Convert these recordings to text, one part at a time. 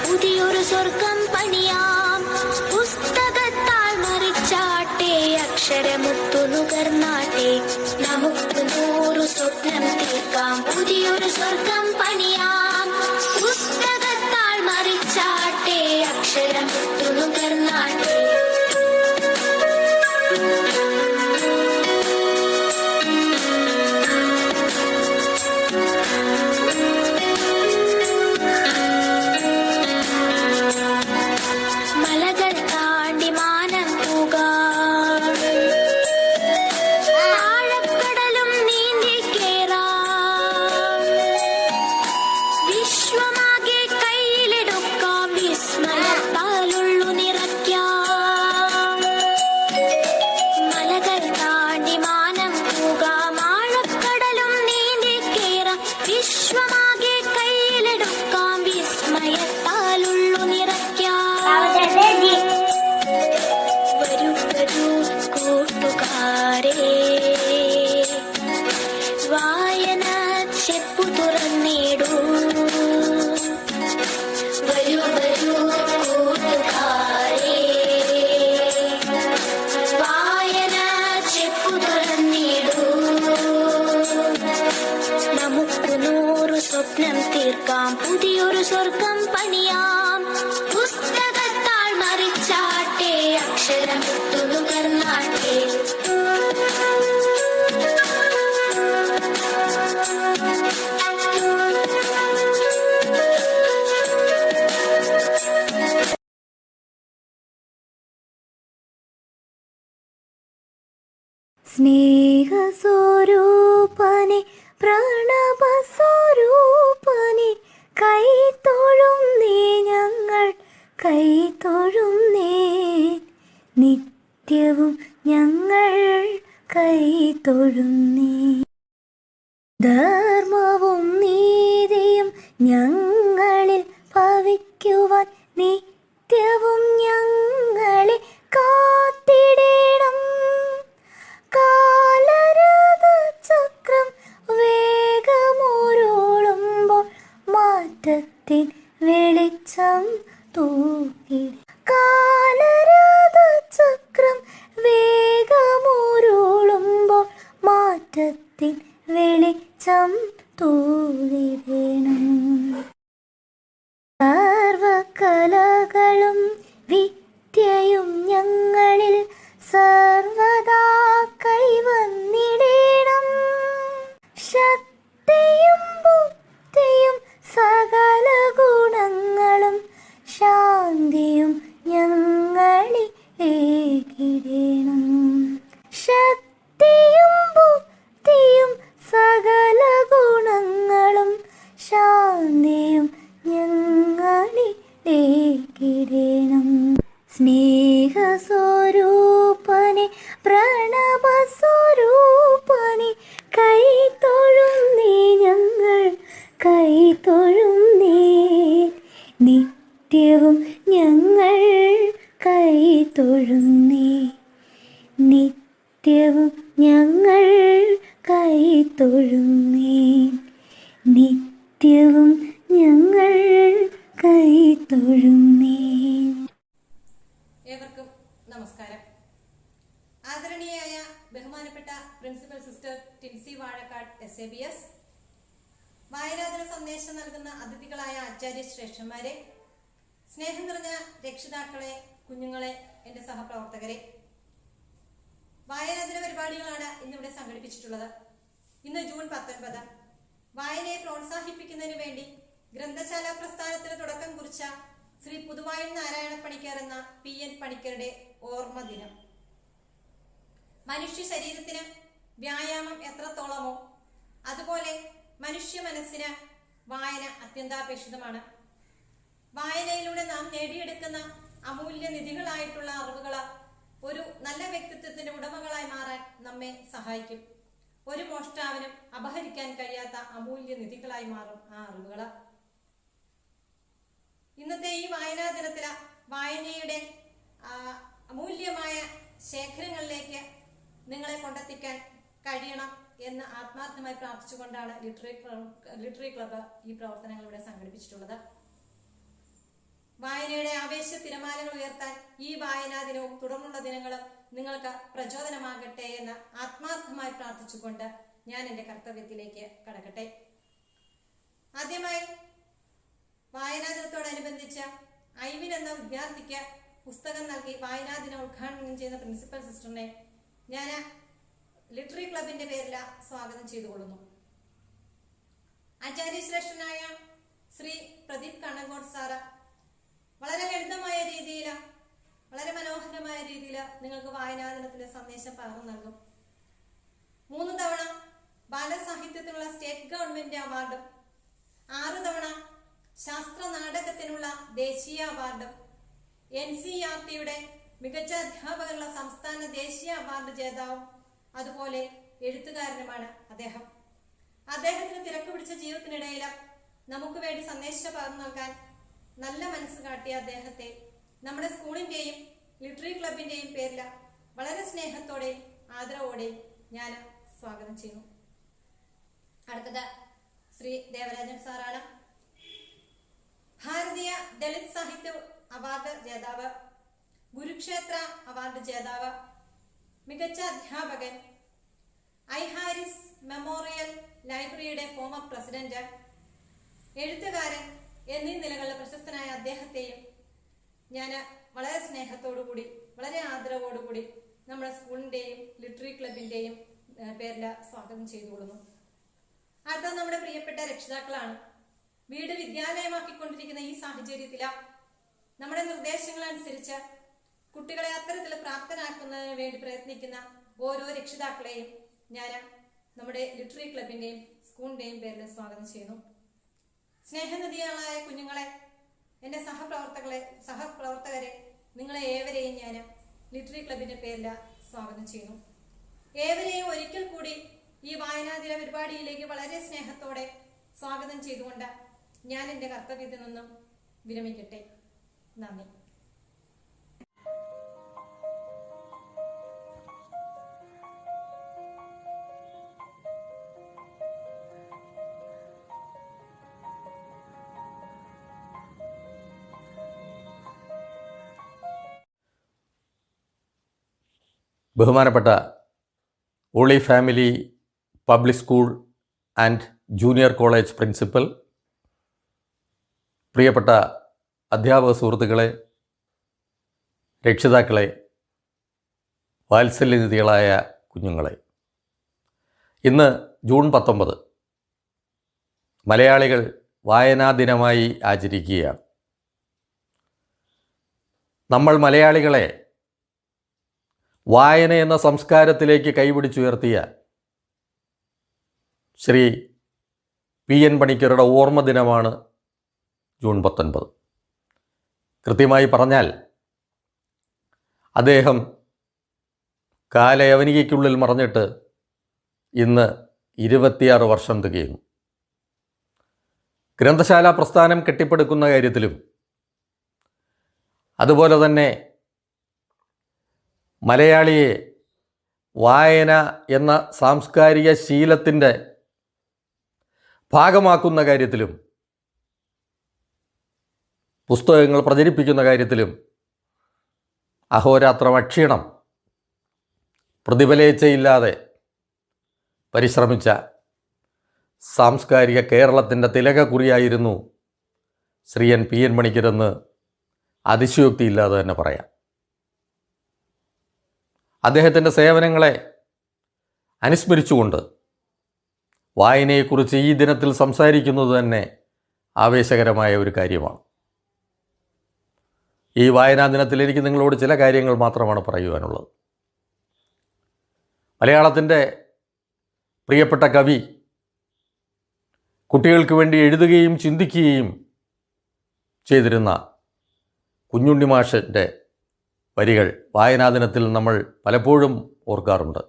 പുതിയൊരു സ്വർഗം പണിയാം. പുസ്തകത്താൽ മറിച്ചാട്ടെ, അക്ഷരമുത്തു നുകർന്നാട്ടെ, നമുക്ക് 100 സ്വപ്നം തീർക്കാം. പുതിയൊരു സ്വർഗം പണിയാം. പുസ്തകത്താൽ മറിച്ചാട്ടെ, അക്ഷരമുത്തു നുകർന്നാട്ടെ. വായന ചെപ്പു തുറന്നിടൂ, വരൂ വരൂ കൂട്ടുകാരേ. വായന ചെപ്പു തുറന്നിടൂ, നമുക്ക് 100 സ്വപ്നം തീർക്കാം. പുതിയൊരു സ്വർഗം പണിയാം. പുസ്തകത്താൽ മറിച്ചാട്ടെ, അക്ഷരം നുകർന്നാട്ടെ. സ്നേഹസ്വരൂപനെ പ്രണവസ്വരൂപനെ കൈതൊഴുന്നേ, ഞങ്ങൾ കൈതൊഴുന്നേ. നിത്യവും ഞങ്ങൾ കൈതൊഴുന്നേ. ധർമ്മവും നീതിയും ഞങ്ങളിൽ ഭവിക്കുവാൻ നിത്യവും ഞങ്ങളെ കാത്തിടേണം. കാലരഥചക്രം വേഗമൊരുളുമ്പോൾ മാറ്റത്തിൻ വെളിച്ചം തൂക്കിട. കാലരഥചക്രം വേഗമൊരുളുമ്പോൾ മാറ്റത്തിൻ വെളിച്ചം തൂവിടണം. സർവകലകളും വിദ്യയും ഞങ്ങളിൽ സർവദാ കൈവന്നിടേണം. ശക്തിയും ബുദ്ധിയും സകല ഗുണങ്ങളും ശാന്തിയും ഞങ്ങളിലേക്കിടേണം. ശക്തിയും ബുദ്ധിയും സകല ഗുണങ്ങളും ശാന്തിയും ഞങ്ങളിലേക്കിടേണം. സ്നേഹസ്വരൂപനെ പ്രണവസ്വരൂപനെ കൈതൊഴുന്നേ, ഞങ്ങൾ കൈതൊഴുന്നേ. നിത്യവും ഞങ്ങൾ കൈതൊഴുന്നേ. നിത്യവും ഞങ്ങൾ കൈതൊഴുന്നേ. നിത്യവും ഞങ്ങൾ കൈതൊഴുന്നേ. ഏവർക്കും നമസ്കാരം. ആദരണീയായ ബഹുമാനപ്പെട്ട principal sister Tincy Vazhakkad SABS, വായനാദിന സന്ദേശം നൽകുന്ന അതിഥികളായ ആചാര്യ ശ്രേഷ്ഠന്മാരെ, സ്നേഹം നിറഞ്ഞ രക്ഷിതാക്കളെ, കുഞ്ഞുങ്ങളെ, എന്റെ സഹപ്രവർത്തകരെ, വായനാദിന പരിപാടികളാണ് ഇന്നിവിടെ സംഘടിപ്പിച്ചിട്ടുള്ളത്. ഇന്ന് ജൂൺ 19. വായനയെ പ്രോത്സാഹിപ്പിക്കുന്നതിന് വേണ്ടി ഗ്രന്ഥശാല പ്രസ്ഥാനത്തിന് തുടക്കം കുറിച്ച ശ്രീ പുതുവായിൽ നാരായണ പണിക്കർ എന്ന PN പണിക്കരുടെ ഓർമ്മ ദിനം. മനുഷ്യ ശരീരത്തിന് വ്യായാമം എത്രത്തോളമോ അതുപോലെ മനുഷ്യ മനസ്സിന് വായന അത്യന്താപേക്ഷിതമാണ്. വായനയിലൂടെ നാം നേടിയെടുക്കുന്ന അമൂല്യ നിധികളായിട്ടുള്ള അറിവുകൾ ഒരു നല്ല വ്യക്തിത്വത്തിന്റെ ഉടമകളായി മാറാൻ നമ്മെ സഹായിക്കും. ഒരു മോഷ്ടാവിനും അപഹരിക്കാൻ കഴിയാത്ത അമൂല്യ നിധികളായി മാറും ആ അറിവുകൾ. ഇന്നത്തെ ഈ വായനാ ദിനത്തില് വായനയുടെ അമൂല്യമായ ശേഖരങ്ങളിലേക്ക് നിങ്ങളെ കൊണ്ടെത്തിക്കാൻ കഴിയണം എന്ന് ആത്മാർത്ഥമായി പ്രാർത്ഥിച്ചുകൊണ്ടാണ് ലിറ്റററി ക്ലബ്ബ് ഈ പ്രവർത്തനങ്ങൾ ഇവിടെ സംഘടിപ്പിച്ചിട്ടുള്ളത്. വായനയുടെ ആവേശ തിരമാലകൾ ഉയർത്താൻ ഈ വായനാ ദിനവും തുടർന്നുള്ള ദിനങ്ങളും നിങ്ങൾക്ക് പ്രചോദനമാകട്ടെ എന്ന് ആത്മാർത്ഥമായി പ്രാർത്ഥിച്ചുകൊണ്ട് ഞാൻ എൻ്റെ കർത്തവ്യത്തിലേക്ക് കടക്കട്ടെ. ആദ്യമായി വായനാ ദിനത്തോടനുബന്ധിച്ച് ഐവിൻ എന്ന വിദ്യാർത്ഥിക്ക് പുസ്തകം നൽകി വായനാ ദിനം ഉദ്ഘാടനം ചെയ്യുന്ന പ്രിൻസിപ്പൽ സിസ്റ്ററിനെ ഞാൻ ലിറ്റററി ക്ലബിന്റെ പേരിൽ സ്വാഗതം ചെയ്തുകൊള്ളുന്നു. ആചാര്യശ്രേഷ്ഠനായ ശ്രീ പ്രദീപ് കണ്ണങ്കോട് സാറ് വളരെ ലളിതമായ രീതിയിൽ, വളരെ മനോഹരമായ രീതിയിൽ നിങ്ങൾക്ക് വായനാ ദിനത്തിന്റെ സന്ദേശം പകർന്നു നൽകും. 3 തവണ ബാലസാഹിത്യത്തിനുള്ള സ്റ്റേറ്റ് ഗവൺമെന്റ് അവാർഡും 6 തവണ ശാസ്ത്ര നാടകത്തിനുള്ള ദേശീയ അവാർഡും NCERT-യുടെ മികച്ച അധ്യാപകനുള്ള സംസ്ഥാന ദേശീയ അവാർഡ് ജേതാവും അതുപോലെ എഴുത്തുകാരനുമാണ് അദ്ദേഹം. അദ്ദേഹത്തിന് തിരക്ക് പിടിച്ച ജീവിതത്തിനിടയിൽ നമുക്ക് വേണ്ടി സന്ദേശം പകർന്നു നൽകാൻ നല്ല മനസ്സ് കാട്ടിയ അദ്ദേഹത്തെ നമ്മുടെ സ്കൂളിന്റെയും ലിറ്റററി ക്ലബിന്റെയും പേരിൽ വളരെ സ്നേഹത്തോടെയും ആദരവോടെയും ഞാൻ സ്വാഗതം ചെയ്യുന്നു. അടുത്തത് ശ്രീ ദേവരാജൻ സാറാണ്. ഭാരതീയ ദളിത് സാഹിത്യ അവാർഡ് ജേതാവ്, ഗുരുക്ഷേത്ര അവാർഡ് ജേതാവ്, മികച്ച അധ്യാപകൻ, ഐ ഹാരിസ് മെമ്മോറിയൽ ലൈബ്രറിയുടെ ഫോമർ പ്രസിഡന്റ്, എഴുത്തുകാരൻ എന്നീ നിലകളിൽ പ്രശസ്തനായ അദ്ദേഹത്തെയും ഞാൻ വളരെ സ്നേഹത്തോടുകൂടി, വളരെ ആദരവോടുകൂടി നമ്മുടെ സ്കൂളിന്റെയും ലിറ്റററി ക്ലബിന്റെയും പേരിൽ സ്വാഗതം ചെയ്തുകൊള്ളുന്നു. അടുത്ത നമ്മുടെ പ്രിയപ്പെട്ട രക്ഷിതാക്കളാണ്. വീട് വിദ്യാലയമാക്കിക്കൊണ്ടിരിക്കുന്ന ഈ സാഹചര്യത്തിൽ നമ്മുടെ നിർദ്ദേശങ്ങൾ അനുസരിച്ച് കുട്ടികളെ അത്തരത്തിൽ പ്രാപ്തനാക്കുന്നതിന് വേണ്ടി പ്രയത്നിക്കുന്ന ഓരോ രക്ഷിതാക്കളെയും ഞാൻ നമ്മുടെ ലിറ്റററി ക്ലബിന്റെയും സ്കൂളിന്റെയും പേരിൽ സ്വാഗതം ചെയ്യുന്നു. സ്നേഹനിധികളായ കുഞ്ഞുങ്ങളെ, എൻ്റെ സഹപ്രവർത്തകരെ, നിങ്ങളെ ഏവരെയും ഞാൻ ലിറ്റററി ക്ലബിന്റെ പേരിൽ സ്വാഗതം ചെയ്യുന്നു. ഏവരെയും ഒരിക്കൽ കൂടി ഈ വായനാ ദിന പരിപാടിയിലേക്ക് വളരെ സ്നേഹത്തോടെ സ്വാഗതം ചെയ്തുകൊണ്ട് ഞാൻ എൻ്റെ കർത്തവ്യത്തിൽ നിന്നും വിരമിക്കട്ടെ. നന്ദി. ബഹുമാനപ്പെട്ട holy family public school and junior college principal, പ്രിയപ്പെട്ട അധ്യാപക സുഹൃത്തുക്കളെ, രക്ഷിതാക്കളെ, വാത്സല്യനിധികളായ കുഞ്ഞുങ്ങളെ, ഇന്ന് ജൂൺ 19 മലയാളികൾ വായനാ ദിനമായി ആചരിക്കുകയാണ്. നമ്മൾ മലയാളികളെ വായന എന്ന സംസ്കാരത്തിലേക്ക് കൈപിടിച്ചുയർത്തിയ ശ്രീ PN പണിക്കരുടെ ഓർമ്മ ദിനമാണ് ജൂൺ 19. കൃത്യമായി പറഞ്ഞാൽ അദ്ദേഹം കാലയവനികയ്ക്കുള്ളിൽ മറഞ്ഞിട്ട് ഇന്ന് 26 വർഷം തികയുന്നു. ഗ്രന്ഥശാല പ്രസ്ഥാനം കെട്ടിപ്പടുക്കുന്ന കാര്യത്തിലും അതുപോലെ തന്നെ മലയാളിയെ വായന എന്ന സാംസ്കാരിക ശീലത്തിൻ്റെ ഭാഗമാക്കുന്ന കാര്യത്തിലും പുസ്തകങ്ങൾ പ്രചരിപ്പിക്കുന്ന കാര്യത്തിലും അഹോരാത്രം അക്ഷീണം പ്രതിഫലേച്ഛയില്ലാതെ പരിശ്രമിച്ച സാംസ്കാരിക കേരളത്തിൻ്റെ തിലകക്കുറിയായിരുന്നു ശ്രീ PN പണിക്കരെന്ന് അതിശയോക്തിയില്ലാതെ തന്നെ പറയാം. അദ്ദേഹത്തിൻ്റെ സേവനങ്ങളെ അനുസ്മരിച്ചുകൊണ്ട് വായനയെക്കുറിച്ച് ഈ ദിനത്തിൽ സംസാരിക്കുന്നത് തന്നെ ആവേശകരമായ ഒരു കാര്യമാണ്. ഈ വായനാ ദിനത്തിൽ എനിക്ക് നിങ്ങളോട് ചില കാര്യങ്ങൾ മാത്രമാണ് പറയുവാനുള്ളത്. മലയാളത്തിൻ്റെ പ്രിയപ്പെട്ട കവി കുട്ടികൾക്ക് വേണ്ടി എഴുതുകയും ചിന്തിക്കുകയും ചെയ്തിരുന്ന കുഞ്ഞുണ്ണി മാഷിൻ്റെ വരികൾ വായനാ ദിനത്തിൽ നമ്മൾ പലപ്പോഴും ഓർക്കാറുണ്ട്.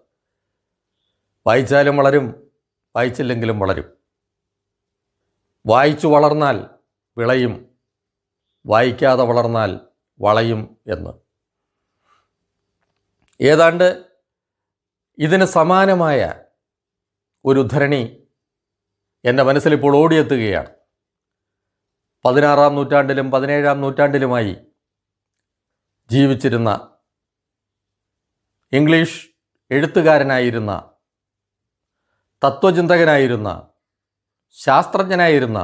വായിച്ചാലും വളരും, വായിച്ചില്ലെങ്കിലും വളരും. വായിച്ചു വളർന്നാൽ വിളയും, വായിക്കാതെ വളർന്നാൽ വളയും എന്ന്. ഏതാണ്ട് ഇതിന് സമാനമായ ഒരു ഉദ്ധരണി എൻ്റെ മനസ്സിലിപ്പോൾ ഓടിയെത്തുകയാണ്. 16-ാം നൂറ്റാണ്ടിലും 17-ാം നൂറ്റാണ്ടിലുമായി ജീവിച്ചിരുന്ന ഇംഗ്ലീഷ് എഴുത്തുകാരനായിരുന്ന, തത്വചിന്തകനായിരുന്ന, ശാസ്ത്രജ്ഞനായിരുന്ന,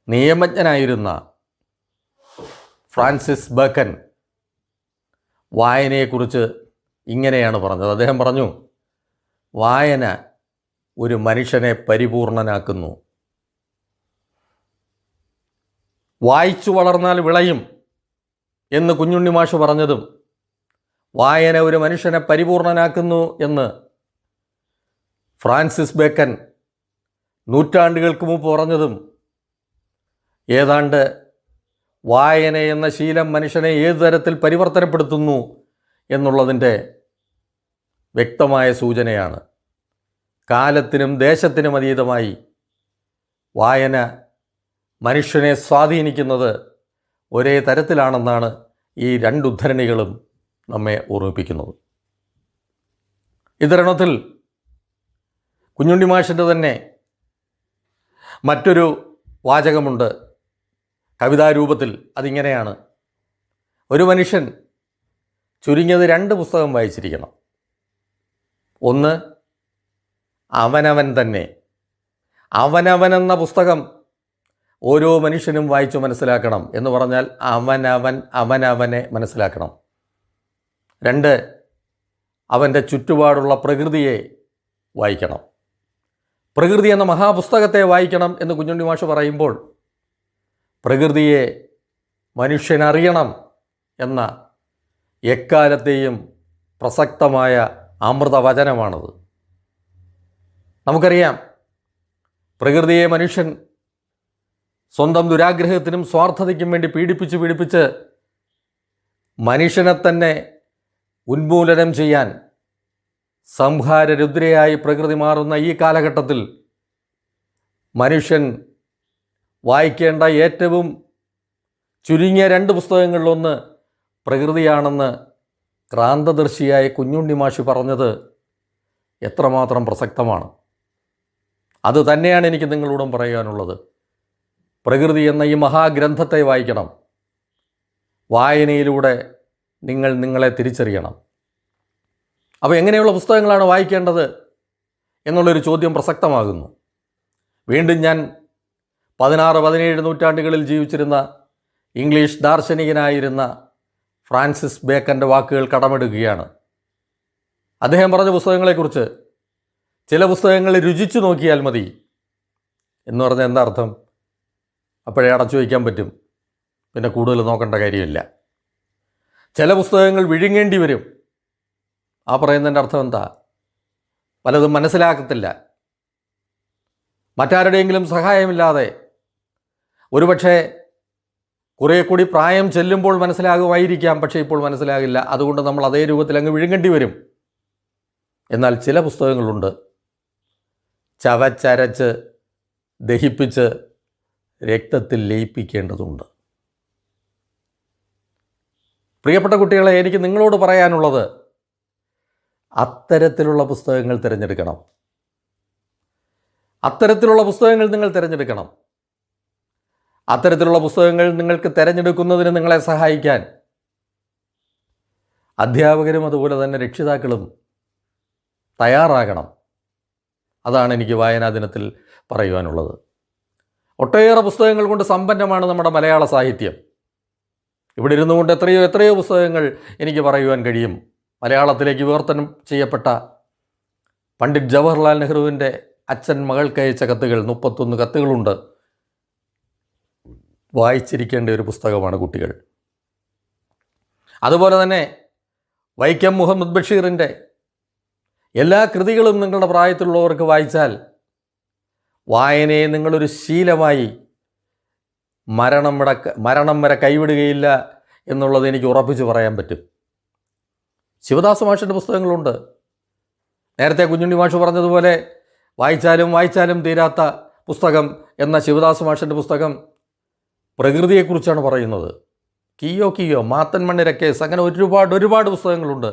നിയമജ്ഞനായിരുന്ന ഫ്രാൻസിസ് ബേക്കൻ വായനയെക്കുറിച്ച് ഇങ്ങനെയാണ് പറഞ്ഞത്. അദ്ദേഹം പറഞ്ഞു, വായന ഒരു മനുഷ്യനെ പരിപൂർണനാക്കുന്നു. വായിച്ചു വളർന്നാൽ വിളയും എന്ന് കുഞ്ഞുണ്ണി മാഷ് പറഞ്ഞതും, വായന ഒരു മനുഷ്യനെ പരിപൂർണനാക്കുന്നു എന്ന് ഫ്രാൻസിസ് ബേക്കൻ നൂറ്റാണ്ടുകൾക്ക് മുമ്പ് പറഞ്ഞതും, ഏതാണ്ട് വായന എന്ന ശീലം മനുഷ്യനെ ഏതു തരത്തിൽ പരിവർത്തനപ്പെടുത്തുന്നു എന്നുള്ളതിൻ്റെ വ്യക്തമായ സൂചനയാണ്. കാലത്തിനും ദേശത്തിനും അതീതമായി വായന മനുഷ്യനെ സ്വാധീനിക്കുന്നത് ഒരേ തരത്തിലാണെന്നാണ് ഈ രണ്ട് ഉദ്ധരണികളും നമ്മെ ഓർമ്മിപ്പിക്കുന്നത്. ഇത്തരണത്തിൽ കുഞ്ഞുണ്ണി മാഷിൻ്റെ തന്നെ മറ്റൊരു വാചകമുണ്ട് കവിതാരൂപത്തിൽ. അതിങ്ങനെയാണ്: ഒരു മനുഷ്യൻ ചുരുങ്ങിയത് 2 പുസ്തകം വായിച്ചിരിക്കണം. ഒന്ന് അവനവൻ തന്നെ. അവനവനെന്ന പുസ്തകം ഓരോ മനുഷ്യനും വായിച്ചു മനസ്സിലാക്കണം. എന്ന് പറഞ്ഞാൽ അവനവനെ മനസ്സിലാക്കണം. 2, അവൻ്റെ ചുറ്റുപാടുള്ള പ്രകൃതിയെ വായിക്കണം. പ്രകൃതി എന്ന മഹാപുസ്തകത്തെ വായിക്കണം എന്ന് കുഞ്ഞുണ്ണി മാഷ് പറയുമ്പോൾ, പ്രകൃതിയെ മനുഷ്യനറിയണം എന്ന എക്കാലത്തെയും പ്രസക്തമായ അമൃതവചനമാണത്. നമുക്കറിയാം, പ്രകൃതിയെ മനുഷ്യൻ സ്വന്തം ദുരാഗ്രഹത്തിനും സ്വാർത്ഥതയ്ക്കും വേണ്ടി പീഡിപ്പിച്ച് മനുഷ്യനെ തന്നെ ഉന്മൂലനം ചെയ്യാൻ സംഹാരരുദ്രയായി പ്രകൃതി മാറുന്ന ഈ കാലഘട്ടത്തിൽ മനുഷ്യൻ വായിക്കേണ്ട ഏറ്റവും ചുരുങ്ങിയ 2 പുസ്തകങ്ങളിലൊന്ന് പ്രകൃതിയാണെന്ന് ക്രാന്തദർശിയായ കുഞ്ഞുണ്ണി മാഷ് പറഞ്ഞത് എത്രമാത്രം പ്രസക്തമാണ്. അത് തന്നെയാണ് എനിക്ക് നിങ്ങളോടും പറയാനുള്ളത്. പ്രകൃതി എന്ന ഈ മഹാഗ്രന്ഥത്തെ വായിക്കണം. വായനയിലൂടെ നിങ്ങൾ നിങ്ങളെ തിരിച്ചറിയണം. അപ്പോൾ എങ്ങനെയുള്ള പുസ്തകങ്ങളാണ് വായിക്കേണ്ടത് എന്നുള്ളൊരു ചോദ്യം പ്രസക്തമാകുന്നു. വീണ്ടും ഞാൻ 16-17 നൂറ്റാണ്ടുകളിൽ ജീവിച്ചിരുന്ന ഇംഗ്ലീഷ് ദാർശനികനായിരുന്ന ഫ്രാൻസിസ് ബേക്കൻ്റെ വാക്കുകൾ കടമെടുക്കുകയാണ്. അദ്ദേഹം പറഞ്ഞ പുസ്തകങ്ങളെക്കുറിച്ച്, ചില പുസ്തകങ്ങൾ രുചിച്ചു നോക്കിയാൽ മതി എന്ന് പറഞ്ഞാൽ എന്താ അർത്ഥം? അപ്പോഴേ അടച്ചു വയ്ക്കാൻ പറ്റും, പിന്നെ കൂടുതൽ നോക്കേണ്ട കാര്യമില്ല. ചില പുസ്തകങ്ങൾ വിഴുങ്ങേണ്ടി വരും. ആ പറയുന്നതിൻ്റെ അർത്ഥം എന്താ? പലതും മനസ്സിലാക്കത്തില്ല. മറ്റാരുടെയെങ്കിലും സഹായമില്ലാതെ ഒരുപക്ഷെ കുറേ കൂടി പ്രായം ചെല്ലുമ്പോൾ മനസ്സിലാകുമായിരിക്കാം, പക്ഷേ ഇപ്പോൾ മനസ്സിലാകില്ല. അതുകൊണ്ട് നമ്മൾ അതേ രൂപത്തിൽ അങ്ങ് വിഴുങ്ങേണ്ടി വരും. എന്നാൽ ചില പുസ്തകങ്ങളുണ്ട്, ചവച്ചരച്ച് ദഹിപ്പിച്ച് രക്തത്തിൽ ലയിപ്പിക്കേണ്ടതുണ്ട്. പ്രിയപ്പെട്ട കുട്ടികളെ, എനിക്ക് നിങ്ങളോട് പറയാനുള്ളത്, അത്തരത്തിലുള്ള പുസ്തകങ്ങൾ തിരഞ്ഞെടുക്കണം. അത്തരത്തിലുള്ള പുസ്തകങ്ങൾ നിങ്ങൾ തിരഞ്ഞെടുക്കണം. അത്തരത്തിലുള്ള പുസ്തകങ്ങൾ നിങ്ങൾക്ക് തിരഞ്ഞെടുക്കുന്നതിന് നിങ്ങളെ സഹായിക്കാൻ അധ്യാപകരും അതുപോലെ തന്നെ രക്ഷിതാക്കളും തയ്യാറാകണം. അതാണ് എനിക്ക് വായനാ ദിനത്തിൽ പറയുവാനുള്ളത്. ഒട്ടേറെ പുസ്തകങ്ങൾ കൊണ്ട് സമ്പന്നമാണ് നമ്മുടെ മലയാള സാഹിത്യം. ഇവിടെ ഇരുന്നുകൊണ്ട് എത്രയോ പുസ്തകങ്ങൾ എനിക്ക് പറയുവാൻ കഴിയും. മലയാളത്തിലേക്ക് വിവർത്തനം ചെയ്യപ്പെട്ട പണ്ഡിറ്റ് ജവഹർലാൽ നെഹ്റുവിൻ്റെ അച്ഛൻ മകൾക്ക് അയച്ച കത്തുകൾ, 31 കത്തുകളുണ്ട്. വായിച്ചിരിക്കേണ്ട ഒരു പുസ്തകമാണ് കുട്ടികൾ. അതുപോലെ തന്നെ വൈക്കം മുഹമ്മദ് ബഷീറിൻ്റെ എല്ലാ കൃതികളും നിങ്ങളുടെ പ്രായത്തിലുള്ളവർക്ക് വായിച്ചാൽ വായനയെ നിങ്ങളൊരു ശീലമായി മരണം വരെ കൈവിടുകയില്ല എന്നുള്ളത് എനിക്ക് ഉറപ്പിച്ച് പറയാൻ പറ്റും. ശിവദാസ മാഷിൻ്റെ പുസ്തകങ്ങളുണ്ട്. നേരത്തെ കുഞ്ഞുണ്ണി മാഷ് പറഞ്ഞതുപോലെ വായിച്ചാലും തീരാത്ത പുസ്തകം എന്ന ശിവദാസ മാഷിൻ്റെ പുസ്തകം പ്രകൃതിയെക്കുറിച്ചാണ് പറയുന്നത്. കിയോ മാത്തൻ മണ്ണിരക്കേസ്, അങ്ങനെ ഒരുപാട് പുസ്തകങ്ങളുണ്ട്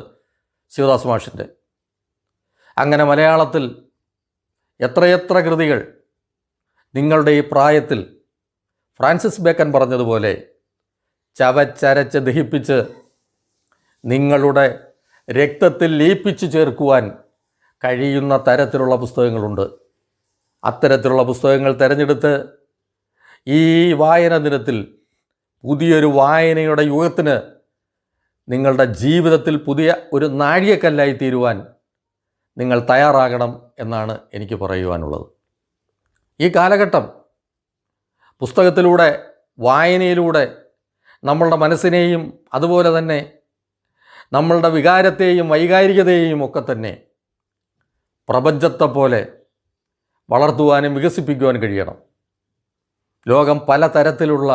ശിവദാസ മാഷിൻ്റെ. അങ്ങനെ മലയാളത്തിൽ എത്രയെത്ര കൃതികൾ നിങ്ങളുടെ ഈ പ്രായത്തിൽ ഫ്രാൻസിസ് ബേക്കൻ പറഞ്ഞതുപോലെ ചവച്ചരച്ച് ദഹിപ്പിച്ച് നിങ്ങളുടെ രക്തത്തിൽ ലയിപ്പിച്ച് ചേർക്കുവാൻ കഴിയുന്ന തരത്തിലുള്ള പുസ്തകങ്ങളുണ്ട്. അത്തരത്തിലുള്ള പുസ്തകങ്ങൾ തിരഞ്ഞെടുത്ത് ഈ വായന ദിനത്തിൽ പുതിയൊരു വായനയുടെ യുഗത്തിന് നിങ്ങളുടെ ജീവിതത്തിൽ പുതിയ ഒരു നാഴികക്കല്ലായി തീരുവാൻ നിങ്ങൾ തയ്യാറാകണം എന്നാണ് എനിക്ക് പറയുവാനുള്ളത്. ഈ കാലഘട്ടം പുസ്തകത്തിലൂടെ, വായനയിലൂടെ നമ്മളുടെ മനസ്സിനെയും അതുപോലെ തന്നെ നമ്മളുടെ വികാരത്തെയും വൈകാരികതയെയും ഒക്കെ തന്നെ പ്രപഞ്ചത്തെ പോലെ വളർത്തുവാനും വികസിപ്പിക്കുവാനും കഴിയണം. ലോകം പലതരത്തിലുള്ള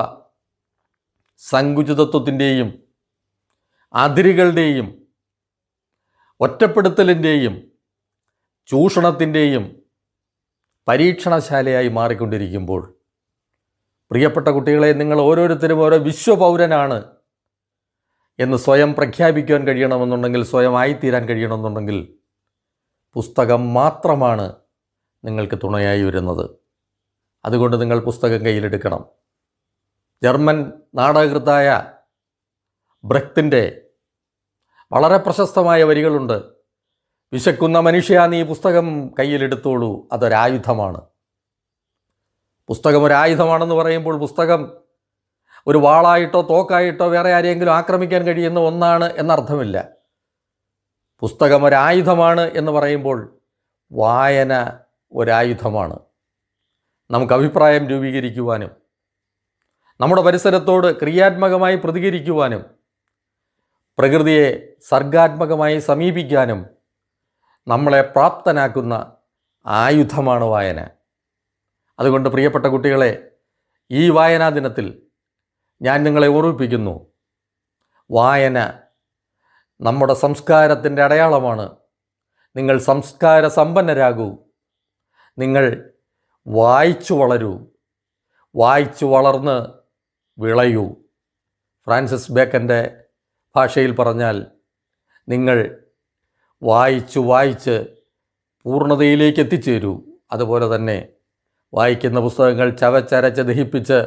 സങ്കുചിതത്വത്തിൻ്റെയും അതിരുകളുടെയും ഒറ്റപ്പെടുത്തലിൻ്റെയും ചൂഷണത്തിൻ്റെയും പരീക്ഷണശാലയായി മാറിക്കൊണ്ടിരിക്കുമ്പോൾ പ്രിയപ്പെട്ട കുട്ടികളെ, നിങ്ങൾ ഓരോരുത്തരും ഓരോ വിശ്വപൗരനാണ് എന്ന് സ്വയം പ്രഖ്യാപിക്കുവാൻ കഴിയണമെന്നുണ്ടെങ്കിൽ, സ്വയം ആയിത്തീരാൻ കഴിയണമെന്നുണ്ടെങ്കിൽ പുസ്തകം മാത്രമാണ് നിങ്ങൾക്ക് തുണയായി വരുന്നത്. അതുകൊണ്ട് നിങ്ങൾ പുസ്തകം കയ്യിലെടുക്കണം. ജർമ്മൻ നാടകകൃത്തായ ബ്രെക്റ്റിൻ്റെ വളരെ പ്രശസ്തമായ വരികളുണ്ട്. വിശക്കുന്ന മനുഷ്യ, നീ പുസ്തകം കയ്യിലെടുത്തോളൂ, അതൊരായുധമാണ്. പുസ്തകം ഒരായുധമാണെന്ന് പറയുമ്പോൾ പുസ്തകം ഒരു വാളായിട്ടോ തോക്കായിട്ടോ വേറെ ആരെയെങ്കിലും ആക്രമിക്കാൻ കഴിയുന്ന ഒന്നാണ് എന്നർത്ഥമില്ല. പുസ്തകം ഒരായുധമാണ് എന്ന് പറയുമ്പോൾ വായന ഒരായുധമാണ്. നമുക്ക് അഭിപ്രായം രൂപീകരിക്കുവാനും നമ്മുടെ പരിസരത്തോട് ക്രിയാത്മകമായി പ്രതികരിക്കുവാനും പ്രകൃതിയെ സർഗാത്മകമായി സമീപിക്കാനും നമ്മളെ പ്രാപ്തനാക്കുന്ന ആയുധമാണ് വായന. അതുകൊണ്ട് പ്രിയപ്പെട്ട കുട്ടികളെ, ഈ വായനാ ദിനത്തിൽ ഞാൻ നിങ്ങളെ ഓർമ്മിപ്പിക്കുന്നു, വായന നമ്മുടെ സംസ്കാരത്തിൻ്റെ അടയാളമാണ്. നിങ്ങൾ സംസ്കാര സമ്പന്നരാകൂ. നിങ്ങൾ വായിച്ചു വളരൂ, വായിച്ചു വളർന്ന് വിളയൂ. ഫ്രാൻസിസ് ബേക്കൻ്റെ ഭാഷയിൽ പറഞ്ഞാൽ, നിങ്ങൾ വായിച്ച് പൂർണ്ണതയിലേക്ക് എത്തിച്ചേരൂ. അതുപോലെ തന്നെ വായിക്കുന്ന പുസ്തകങ്ങൾ ചവച്ചരച്ച് ദഹിപ്പിച്ച്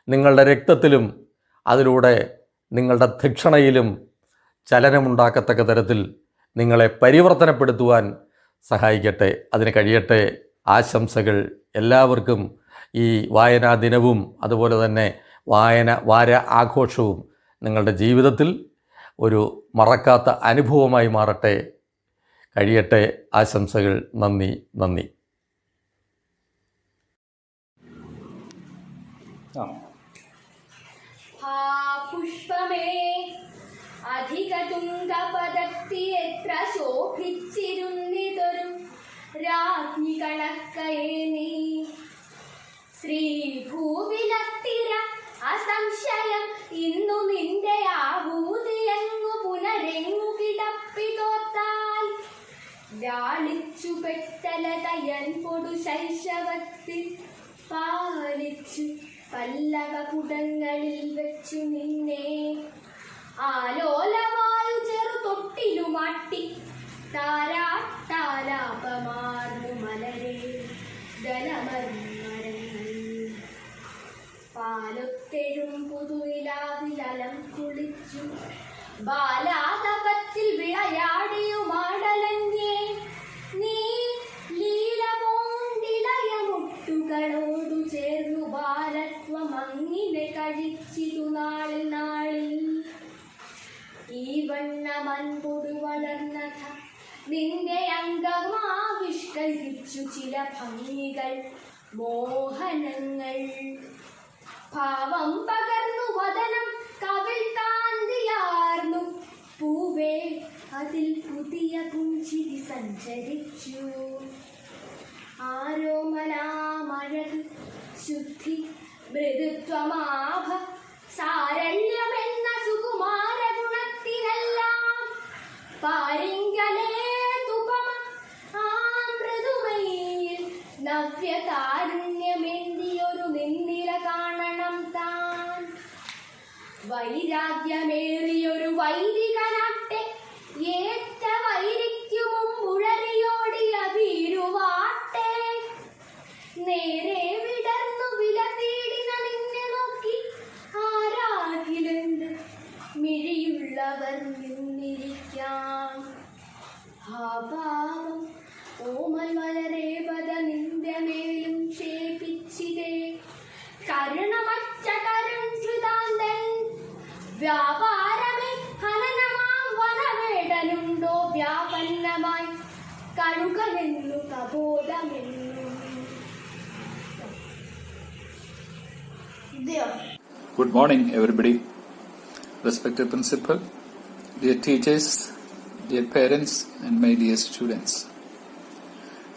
നിങ്ങളുടെ രക്തത്തിലും അതിലൂടെ നിങ്ങളുടെ ധിക്ഷണയിലും ചലനമുണ്ടാക്കത്തക്ക തരത്തിൽ നിങ്ങളെ പരിവർത്തനപ്പെടുത്തുവാൻ സഹായിക്കട്ടെ. അതിന് കഴിയട്ടെ. ആശംസകൾ എല്ലാവർക്കും. ഈ വായനാ ദിനവും അതുപോലെ തന്നെ വാര ആഘോഷവും നിങ്ങളുടെ ജീവിതത്തിൽ ഒരു മറക്കാത്ത അനുഭവമായി മാറട്ടെ. കഴിയട്ടെ. ആശംസകൾ. നന്ദി. പുഷ്പമേ അധിക തുംഗപദത്തി എത്ര ശോഭിച്ചിരുന്നിതൊരു രാജ്ഞി കണക്കയേ നീ. ശ്രീഭൂവിലസ്ഥിര അസംശയം ഇന്നു നിന്റെ ആഭൂതിയെങ്ങു പുനരെങ്ങു കിടപ്പിതോത്താൽ ലാളിച്ചു പെട്ടലതയൻ പൊടു ശൈശവത്തിൽ പാലിച്ചു പല്ലവ കുടങ്ങളിൽ വെച്ചു നിന്നെ ആലോലവായു ചെറു തൊട്ടിലുമാട്ടി താരാട്ടാലാപമാർന്നു മലരെ ദലമർമരങ്ങൾ പാലൊത്തെഴും പുതുവിലാവിലലം കുളിച്ചു ബാലാതപത്തിൽ വിളയാടിയുമാടലഞ്ഞേ നീ ലീലമോണ്ടിളയ മുട്ടുകളോടു ചേർന്നു ബാലത്വമങ്ങിനെ കഴിച്ചിതു നാളിൽ ഈ വണ്ണമൻപൊടു വളർന്നത നിന്റെ അംഗമാവിഷ്കരിച്ചു ചില ഭംഗികൾ മോഹനങ്ങൾ ഭാവം പകർന്നു വദനം കവിൾ കാന്തിയാർന്നു പൂവേ അതിൽ പുതിയ പുഞ്ചിരി സഞ്ചരിച്ചു ആരോമലാമഴക് ശുദ്ധി മൃദുത്വമാഭ സാരല്യമെന്ന സുകുമാര ഗുണത്തിനെല്ലാം പാരിങ്കലേ തുപമ ആ മൃദുമയിൽ നവ്യതാരുണ്യമേന്തിയൊരു നിന്നില കാണണം താൻ വൈരാഗ്യമേറിയൊരു വൈദികനാട്ടെ ഏറ്റ വൈരിക്കു മുമ്പുഴറിയോടിയ ഭീരുവാട്ടെ നേരെ വിടർന്നു വില തേടിന നിന്നെ അപാവം ഓമൽ വളരെ പദ നിന്ദ്യമേലും ക്ഷേപിച്ചിതേ കരുണമറ്റ കരുൺകൃതാന്തൻ വ്യാപാരമേ ഹനനമാം വനവേടനുണ്ടോ വ്യാപന്നമായി കഴുകനെന്നു കബോധമെന്നു. Good morning, everybody. Respected principal, dear teachers, dear parents, and my dear students.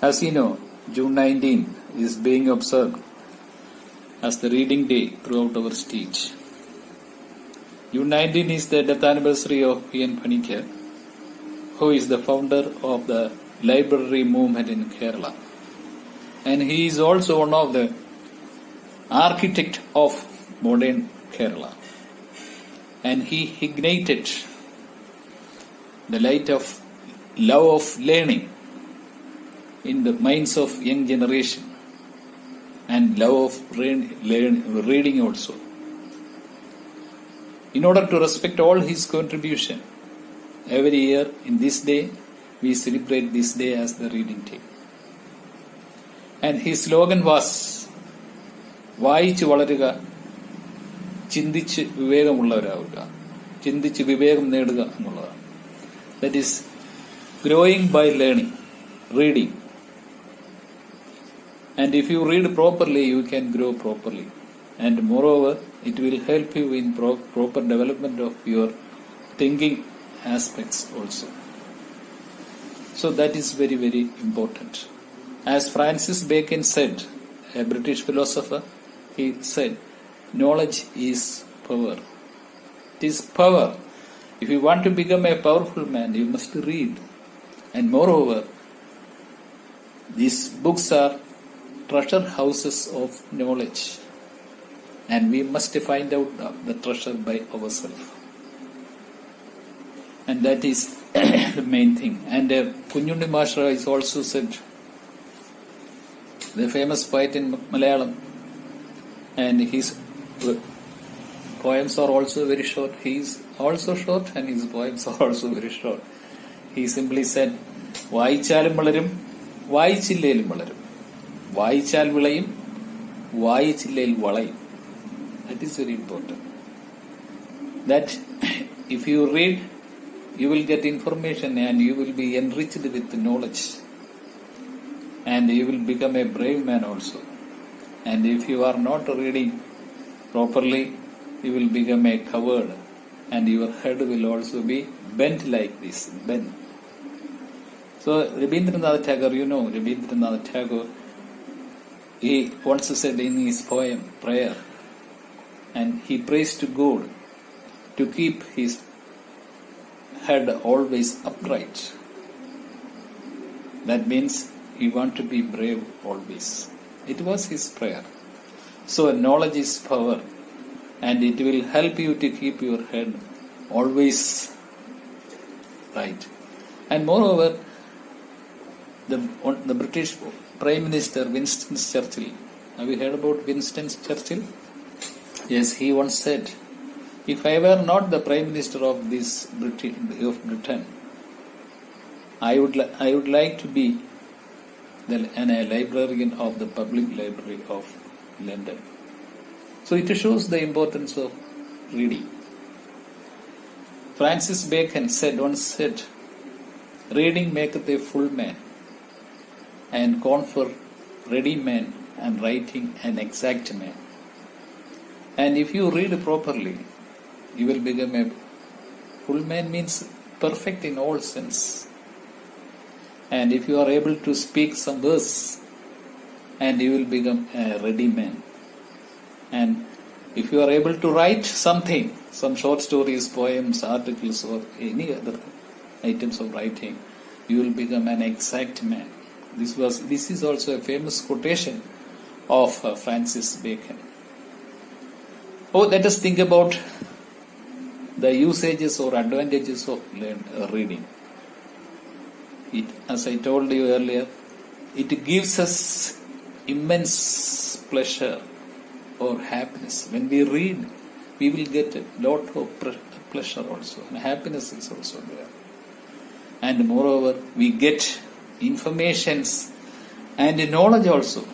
As you know, June 19 is being observed as the reading day throughout our state. June 19 is the death anniversary of P.N. Panikkar, who is the founder of the library movement in Kerala. And he is also one of the architect of modern Kerala. And he ignited the light of love of learning in the minds of young generation and love of reading also. In order to respect all his contribution, every year in this day, we celebrate this day as the reading day. And his slogan was, വായിച്ച് വളരുക, ചിന്തിച്ച് വിവേകമുള്ളവരാവുക, ചിന്തിച്ച് വിവേകം നേടുക എന്നുള്ളതാണ്. That is growing by learning, reading. And if you read properly, you can grow properly. And moreover, it will help you in proper development of your thinking aspects also. So that is very, very important. As Francis Bacon said, a British philosopher, he said, knowledge is power. It is power. If you want to become a powerful man, you must read. And moreover, these books are treasure houses of knowledge. And we must find out the treasure by ourselves. And that is the main thing. And Kunyundi Mashra is also said, the famous poet in Malayalam, and his poems are also very short. He is also short and his poems are also very short. He simply said, വായിച്ചാലും വളരും, വായിച്ചില്ലേലും വളരും, വായിച്ചാൽ വിളയും, വായിച്ചില്ലേൽ വളയും. That is very important. That if you read, you will get information and you will be enriched with knowledge. And you will become a brave man also. And if you are not reading properly, you will become a coward. And your head will also be bent like this, bent. So Rabindranath Tagore, you know Rabindranath Tagore, he once said in his poem, Prayer, and he prays to God to keep his head always upright. That means he want to be brave always. It was his prayer. So knowledge is power, and it will help you to keep your head always right. And moreover, the British Prime Minister Winston Churchill. Have you heard about Winston Churchill? Yes, he once said, if I were not the Prime Minister of Britain, I would like to be a librarian of the Public Library of London. So it shows the importance of reading. Francis Bacon once said, reading maketh a full man, and confer ready man, and writing an exact man. And if you read properly, you will become a full man, means perfect in all sense. And if you are able to speak some verse, and you will become a ready man. And if you are able to write something, some short stories, poems, articles, or any other items of writing, you will become an exact man. This is also a famous quotation of Francis Bacon. Let us think about the usages or advantages of reading. As I told you earlier, it gives us immense pleasure or happiness. When we read, we will get a lot of pleasure also, and happiness is also there. and moreover we get informations and knowledge also.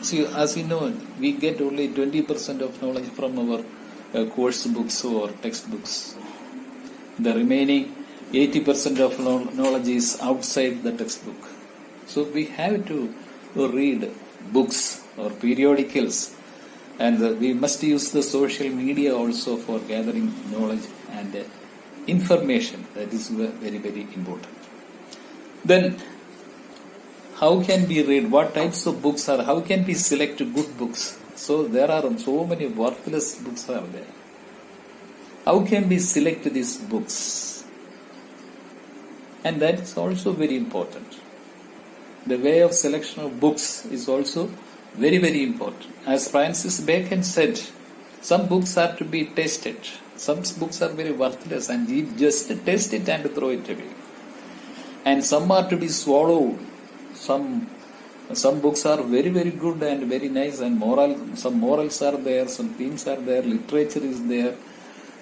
See, as you know, we get only 20% of knowledge from our course books or textbooks. The remaining 80% of knowledge is outside the textbook. So we have to read books or periodicals, and we must use the social media also for gathering knowledge and information. That is very, very important. Then, how can we read? What types of books are? How can we select good books? So there are so many worthless books are there. How can we select these books? And that is also very important. The way of selection of books is also very, very important. As Francis Bacon said, some books are to be tested. Some books are very worthless and you just test it and throw it away. And some are to be swallowed. Some books are very, very good and very nice, and some morals are there, some themes are there, literature is there.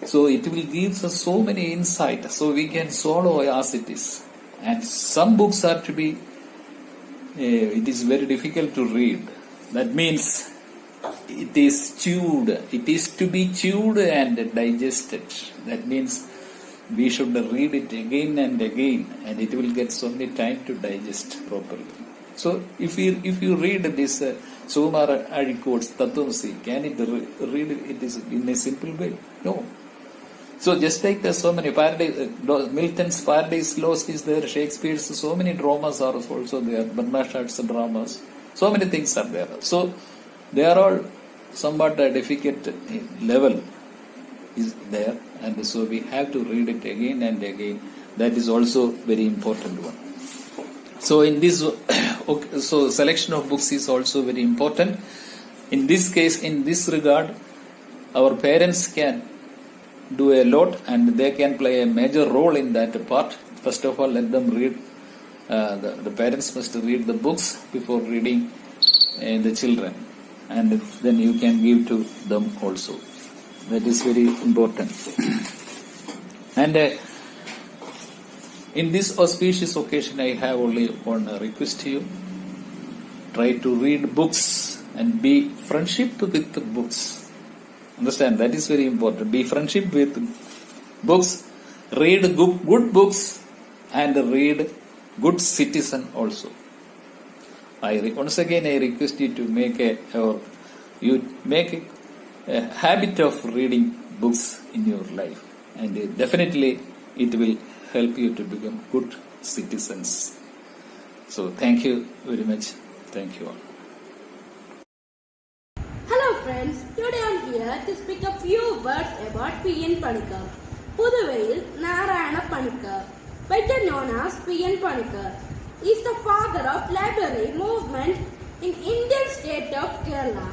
So it will give us so many insight, so we can swallow as it is. And some books are to be, it is very difficult to read. That means it is chewed. It is to be chewed and digested. That means we should read it again and again, and it will get so many time to digest properly. So if you read this Sukumar Azhikot's Tattvam, can it read it is in a simple way? No. So just like there's so many Milton's Paradise Lost is there, Shakespeare's so many dramas are also there, Bernard Shaw's dramas, so many things are there. So they are all somewhat a difficult level is there, and so we have to read it again and again. That is also very important one. So in this, so selection of books is also very important. In this case, in this regard, our parents can do a lot and they can play a major role in that part. First of all, let them read. The parents must read the books before reading the children, and then you can give to them also. That is very important. And in this auspicious occasion, I have only one request to you. Try to read books and be friendship with the books. Understand? That is very important. Be friendship with books. Read good books and read good citizen also. Once again, I request you to make a habit of reading books in your life, and definitely it will help you to become good citizens. So thank you very much. Thank you all. Hello friends, today I am here to speak a few words about P.N. Panikkar. Puduvayil Narayana Panikkar, better known as P.N. Panikkar, is the father of library movement in Indian state of Kerala.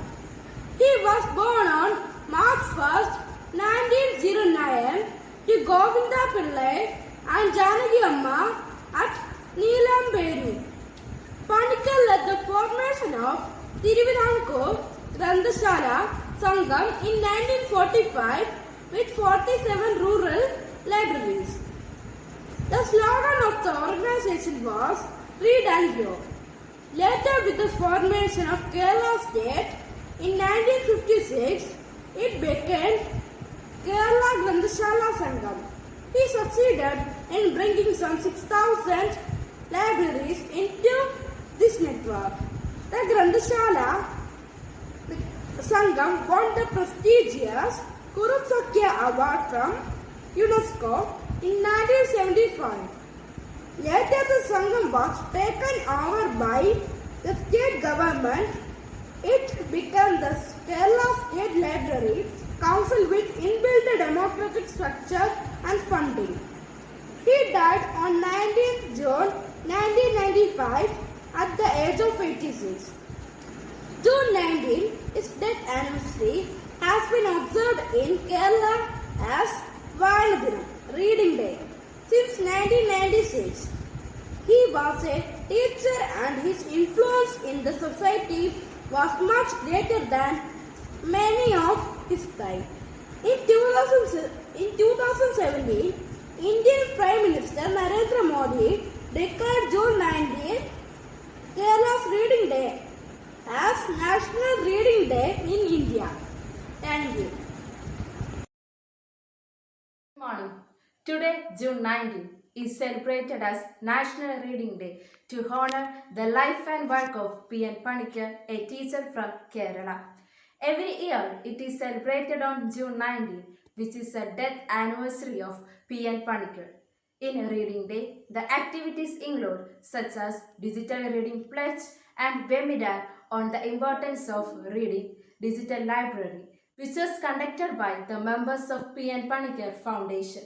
He was born on March 1st, 1909 to Govinda Pillai and Janaki Amma at Neelamberu. Panikkar led the formation of Thiruvidankor Grandashala Sangam in 1945 with 47 rural libraries. The slogan of the organization was Read and Grow. Later, with the formation of Kerala state in 1956, it became Kerala Grandashala Sangam. He succeeded in bringing some 6,000 libraries into this network. The Grandashala Sangam won the prestigious Kurusakya Award from UNESCO in 1975. Later, the Sangam was taken over by the state government. It became the Kerala State Library Council with inbuilt democratic structure and funding. He died on 19th June 1995 at the age of 86. June 19, his death anniversary, has been observed in Kerala as Vayanadinam, Reading Day, since 1996. He was a teacher and his influence in the society was much greater than many of his time. In 2017, Indian Prime Minister Narendra Modi declared June 19 Kerala's Reading Day as National Reading Day in India. Thank you. Good morning. Today, June 19, is celebrated as National Reading Day to honor the life and work of P.N. Panikkar, a teacher from Kerala. Every year, it is celebrated on June 19, which is the death anniversary of P.N. Panikkar. In Reading Day, the activities include such as digital reading pledge and webinar on the importance of reading, digital library, which was conducted by the members of P.N. Panikkar Foundation.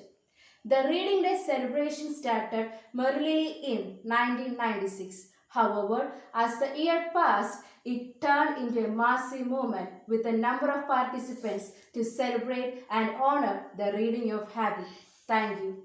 The Reading Day celebration started merrily in 1996. However, as the year passed, it turned into a massive movement with a number of participants to celebrate and honor the reading of habit. Thank you.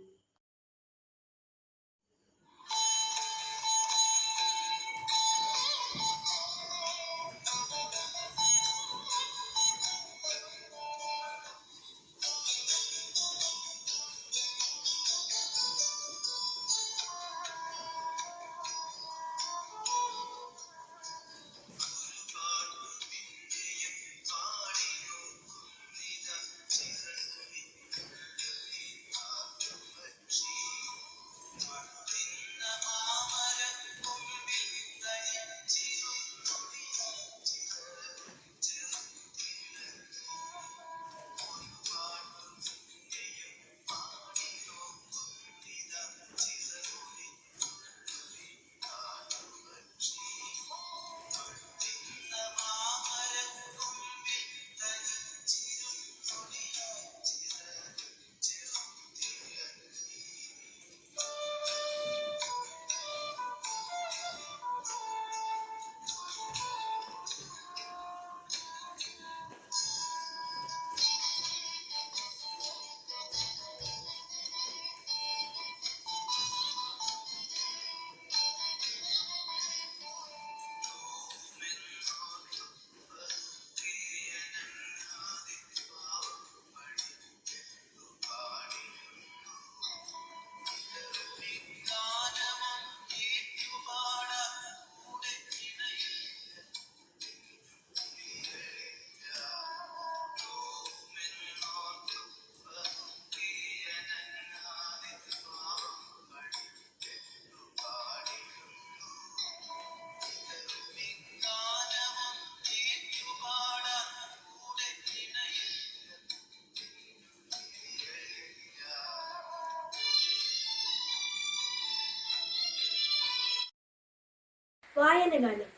വായനഗാനം.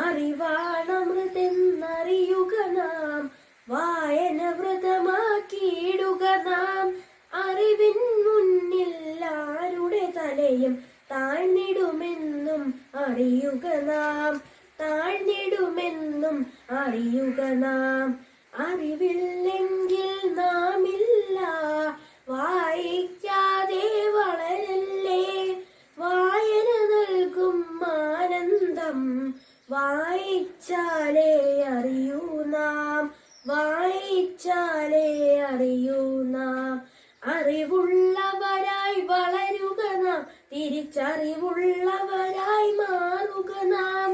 അറിവാണമൃതെന്നറിയുക നാം, വായന വ്രതമാക്കിയിടുക നാം. അറിവിൻ മുന്നിൽ ആരുടെ തലയും താഴ്ന്നിടുമെന്നും അറിയുക നാം, താഴ്ന്നിടുമെന്നും അറിയുക നാം. അറിവില്ലെങ്കിൽ നാമില്ല, വായിക്കാതെ വളരല്ലേ. വായന നൽകും ആനന്ദം, വായിച്ചാലേ അറിയൂ നാം, വായിച്ചാലേ അറിയൂ നാം. അറിവുള്ളവരായി വളരുക നാം, തിരിച്ചറിവുള്ളവരായി മാറുക നാം.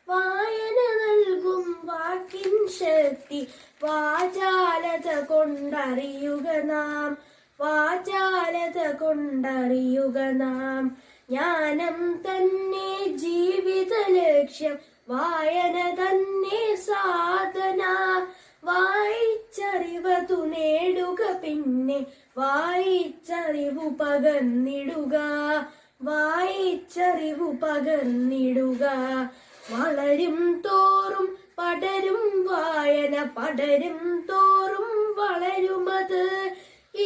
വായന നൽകും വാക്കിൻ ശക്തി, വാചാലത കൊണ്ടറിയുക നാം, വാചാലത കൊണ്ടറിയുക നാം. ജ്ഞാനം തന്നെ ജീവിത ലക്ഷ്യം, വായന തന്നെ സാധന. വായിച്ചറിവതു നേടുക, പിന്നെ വായിച്ചറിവു പകർന്നിടുക, വായിച്ചറിവു പകർന്നിടുക. വളരും തോറും പടരും വായന, പടരും തോറും വളരുമത്.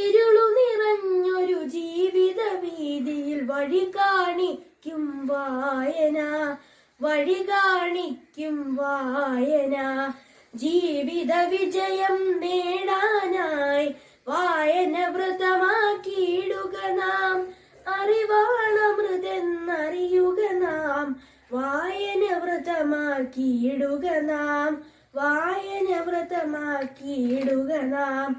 ഇരുളു നിറഞ്ഞൊരു ജീവിത വീതിയിൽ വഴി കാണിക്കും വായന, വഴി കാണിക്കും വായന. ജീവിത വിജയം നേടാനായി വായന വ്രതമാക്കിയിടുക നാം. അറിവാണമൃതെന്നറിയുക നാം, വായന വ്രതമാക്കിയിടുക നാം, വായന വ്രതമാക്കിയിടുക നാം.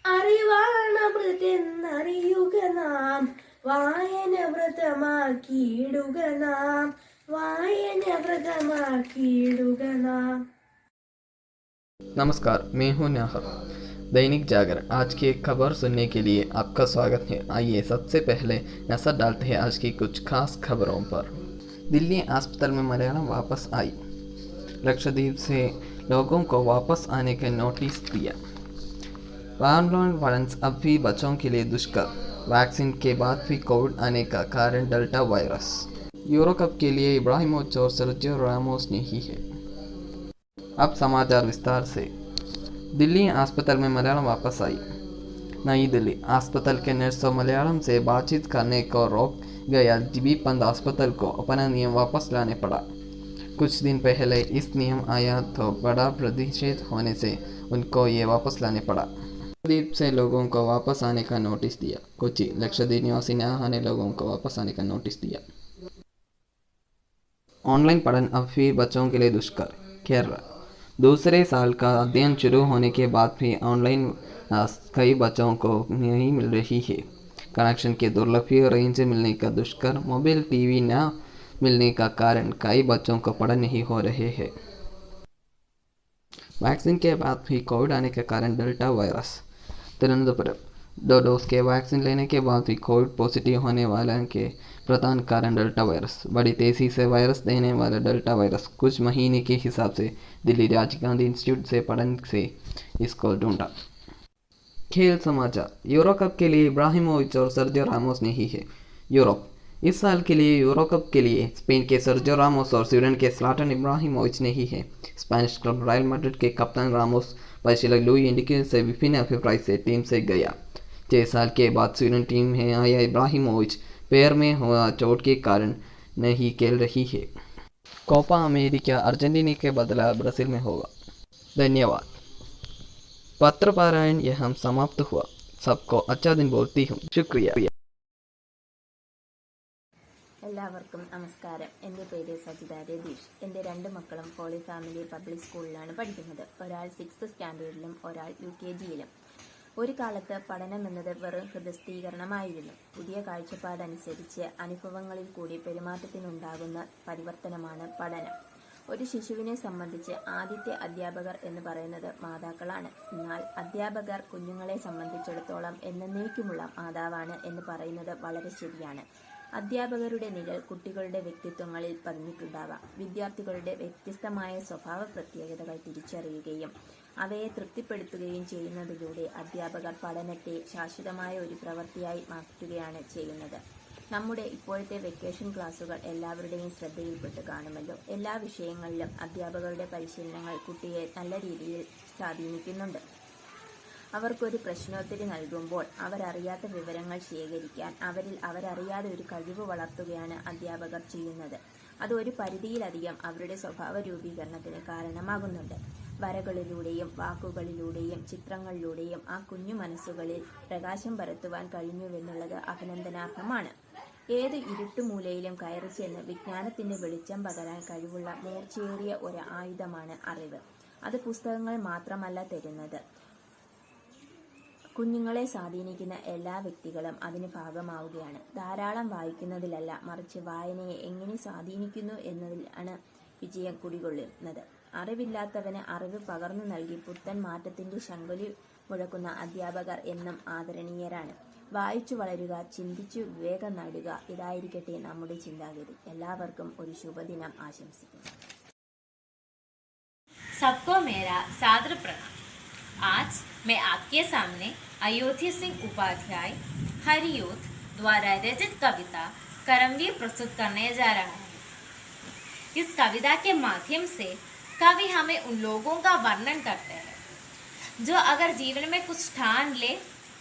അറിവാണമൃതെന്നറിയുക നാം, വായന വ്രതമാക്കിയിടുക നാം, വായന വ്രതമാക്കിയിടുക നാം. नमस्कार, मैं हूं नाहर। दैनिक जागरण आज की एक खबर सुनने के लिए आपका स्वागत है। आइए सबसे पहले नजर डालते हैं आज की कुछ खास खबरों पर। दिल्ली अस्पताल में मलयालम वापस आई। लक्षद्वीप से लोगों को वापस आने का नोटिस दिया। ऑनलाइन वायलेंस अब भी बच्चों के लिए दुष्कर। वैक्सीन के बाद भी कोविड आने का कारण डेल्टा वायरस। यूरो कप के लिए इब्राहिमोविच और सर्जियो रामोस नहीं है। अब समाचार विस्तार से। दिल्ली अस्पताल में मलयालम वापस आई। नई दिल्ली अस्पताल के नर्सों मलयालम से बातचीत करने को रोक गया जीबी पंत अस्पताल को अपना नियम वापस लाने पड़ा। कुछ दिन पहले इस नियम आया तो बड़ा प्रतिषेध होने से उनको ये वापस लाने पड़ा। लक्षद्वीप से लोगों को वापस आने का नोटिस दिया। कोची लक्षद्वीप निवासी न आने लोगों को वापस आने का नोटिस दिया। ऑनलाइन पढ़न अब भी बच्चों के लिए दुष्कर। केरला दूसरे साल का अध्ययन शुरू होने के बाद भी ऑनलाइन कई बच्चों को नहीं मिल रही है। कनेक्शन के दुर्लभ रेंज मिलने का दुष्कर, मोबाइल टीवी न मिलने का कारण कई बच्चों को पढ़ नहीं हो रहे हैं। वैक्सीन के बाद भी कोविड आने के कारण डेल्टा वायरस। तिरुवनंतपुरम 2 डोज के वैक्सीन लेने के बाद भी कोविड पॉजिटिव होने वाले के प्रधान कारण डेल्टा वायरस। बड़ी तेजी से वायरस देने वाला डेल्टा वायरस कुछ महीने के हिसाब से दिल्ली राजीव गांधी इंस्टीट्यूट से पढ़ने से इसको ढूंढा। खेल समाचार। यूरो कप के लिए इब्राहिमोविच और सर्जियो रामोस नहीं है। यूरोप इस साल के लिए यूरो कप के लिए स्पेन के सर्जियो रामोस और स्वीडन के ज़्लाटन इब्राहिमोविच नहीं है। स्पेनिश क्लब रॉयल मैड्रिड के कप्तान रामोस परिचालक लुई एनरिके से विभिन्न अभिप्राय से टीम से गया। 6 साल के बाद स्वीडन टीम में आया इब्राहिमोविच पैर में हुआ चोट के कारण नहीं खेल रही है। कोपा अमेरिका अर्जेंटीना के बदला ब्राज़ील में होगा। धन्यवाद। पत्र पारायण यह समाप्त हुआ। सबको अच्छा दिन बोलती हूँ। शुक्रिया। എല്ലാവർക്കും നമസ്കാരം. എൻ്റെ പേര് സജിത രതീഷ്. എൻ്റെ 2 മക്കളും പോളി ഫാമിലി പബ്ലിക് സ്കൂളിലാണ് പഠിക്കുന്നത്. ഒരാൾ 6th സ്റ്റാൻഡേർഡിലും ഒരാൾ UKGയിലും. ഒരു കാലത്ത് പഠനം എന്നത് വെറും ഹൃദയസ്ഥീകരണമായിരുന്നു. പുതിയ കാഴ്ചപ്പാടനുസരിച്ച് അനുഭവങ്ങളിൽ കൂടി പെരുമാറ്റത്തിനുണ്ടാകുന്ന പരിവർത്തനമാണ് പഠനം. ഒരു ശിശുവിനെ സംബന്ധിച്ച് ആദ്യത്തെ അധ്യാപകർ എന്ന് പറയുന്നത് മാതാക്കളാണ്. എന്നാൽ അധ്യാപകർ കുഞ്ഞുങ്ങളെ സംബന്ധിച്ചിടത്തോളം എന്നേക്കുമുള്ള മാതാവാണ് എന്ന് പറയുന്നത് വളരെ ശരിയാണ്. അധ്യാപകരുടെ നിഴൽ കുട്ടികളുടെ വ്യക്തിത്വങ്ങളിൽ പതിഞ്ഞിട്ടുണ്ടാവാം. വിദ്യാർത്ഥികളുടെ വ്യത്യസ്തമായ സ്വഭാവ പ്രത്യേകതകൾ തിരിച്ചറിയുകയും അവയെ തൃപ്തിപ്പെടുത്തുകയും ചെയ്യുന്നതിലൂടെ അധ്യാപകർ പഠനത്തെ ശാശ്വതമായ ഒരു പ്രവൃത്തിയായി മാറ്റുകയാണ് ചെയ്യുന്നത്. നമ്മുടെ ഇപ്പോഴത്തെ വെക്കേഷൻ ക്ലാസുകൾ എല്ലാവരുടെയും ശ്രദ്ധയിൽപ്പെട്ട് കാണുമല്ലോ. എല്ലാ വിഷയങ്ങളിലും അധ്യാപകരുടെ പരിശീലനങ്ങൾ കുട്ടിയെ നല്ല രീതിയിൽ സ്വാധീനിക്കുന്നുണ്ട്. അവർക്കൊരു പ്രശ്നോത്തരി നൽകുമ്പോൾ അവരറിയാത്ത വിവരങ്ങൾ ശേഖരിക്കാൻ അവരറിയാതെ ഒരു കഴിവ് വളർത്തുകയാണ് അധ്യാപകർ ചെയ്യുന്നത്. അത് ഒരു പരിധിയിലധികം അവരുടെ സ്വഭാവ രൂപീകരണത്തിന് കാരണമാകുന്നുണ്ട്. വരകളിലൂടെയും വാക്കുകളിലൂടെയും ചിത്രങ്ങളിലൂടെയും ആ കുഞ്ഞു മനസ്സുകളിൽ പ്രകാശം പരത്തുവാൻ കഴിഞ്ഞുവെന്നുള്ളത് അഭിനന്ദനാർഹമാണ്. ഏത് ഇരുട്ടുമൂലയിലും കയറി ചെന്ന് വിജ്ഞാനത്തിന്റെ വെളിച്ചം പകരാൻ കഴിവുള്ള മൂർച്ചയേറിയ ഒരു ആയുധമാണ് അറിവ്. അത് പുസ്തകങ്ങൾ മാത്രമല്ല തരുന്നത്. കുഞ്ഞുങ്ങളെ സ്വാധീനിക്കുന്ന എല്ലാ വ്യക്തികളും അതിന് ഭാഗമാവുകയാണ്. ധാരാളം വായിക്കുന്നതിലല്ല, മറിച്ച് വായനയെ എങ്ങനെ സ്വാധീനിക്കുന്നു എന്നതിലാണ് വിജയം കുടികൊള്ളുന്നത്. അറിവില്ലാത്തവന് അറിവ് പകർന്നു നൽകി പുത്തൻ മാറ്റത്തിന്റെ ശങ്കുലി മുഴക്കുന്ന അധ്യാപകർ എന്നും ആദരണീയരാണ്. വായിച്ചു വളരുക, ചിന്തിച്ചു വിവേകം നേടുക, ഇതായിരിക്കട്ടെ നമ്മുടെ ചിന്താഗതി. എല്ലാവർക്കും ഒരു ശുഭദിനം ആശംസിക്കുന്നു. सबको मेरा सादर प्रणाम। आज मैं आपके सामने अयोध्या सिंह उपाध्याय हरियोध द्वारा रचित कविता करमवीर प्रस्तुत करने जा रहा हूँ। इस कविता के माध्यम से कवि हमें उन लोगों का वर्णन करते हैं जो अगर जीवन में कुछ ठान ले